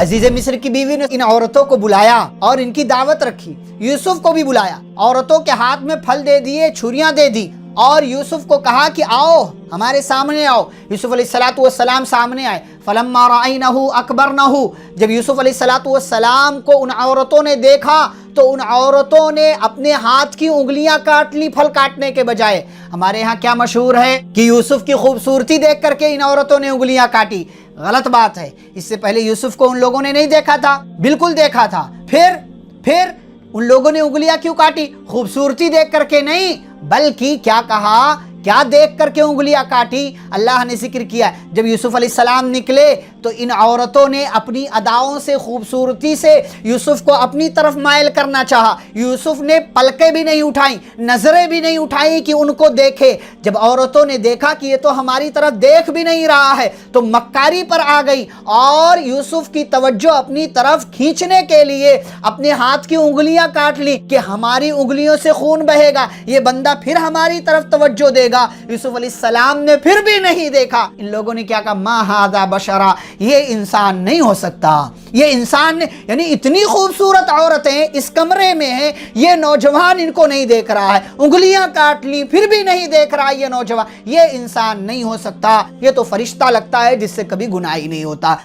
अजीज मिस्र की बीवी ने इन औरतों को बुलाया और इनकी दावत रखी। यूसुफ को भी बुलाया, औरतों के हाथ में फल दे दिए, छुरियां दे दी और यूसुफ को कहा कि आओ हमारे सामने आओ। यूसुफ अलैहिस्सलातु वस्सलाम सामने आए। फलम्मा रअयनहु अकबरनहु, जब यूसुफ अलैहिस्सलातु वस्सलाम को उन औरतों ने देखा तो उन औरतों ने अपने हाथ की उंगलियां काट ली फल काटने के बजाय। हमारे यहाँ क्या मशहूर है कि यूसुफ की खूबसूरती देख करके इन औरतों ने उंगलियां काटी। गलत बात है। इससे पहले यूसुफ को उन लोगों ने नहीं देखा था, बिल्कुल देखा था। फिर उन लोगों ने उंगलियां क्यों काटी? खूबसूरती देख करके नहीं, बल्कि क्या कहा, क्या देख करके उंगलियां काटी? अल्लाह ने जिक्र किया, जब यूसुफ अलैहिस्सलाम निकले तो इन औरतों ने अपनी अदाओं से, खूबसूरती से यूसुफ को अपनी तरफ मायल करना चाहा। यूसुफ ने पलकें भी नहीं उठाई, नजरें भी नहीं उठाई कि उनको देखे। जब औरतों ने देखा कि ये तो हमारी तरफ देख भी नहीं रहा है, तो मक्कारी पर आ गई और यूसुफ की तवज्जो अपनी तरफ खींचने के लिए अपने हाथ की उंगलियां काट ली कि हमारी उंगलियों से खून बहेगा, ये बंदा फिर हमारी तरफ तवज्जो देगा। यूसुफ अलैहिस्सलाम ने फिर भी नहीं देखा। इन लोगों ने क्या कहा, मा हाज़ा बशरा, ये इंसान नहीं हो सकता, ये इंसान, यानी इतनी खूबसूरत औरतें इस कमरे में हैं, ये नौजवान इनको नहीं देख रहा है, उंगलियां काट ली फिर भी नहीं देख रहा है ये नौजवान, ये इंसान नहीं हो सकता, ये तो फरिश्ता लगता है जिससे कभी गुनाह ही नहीं होता।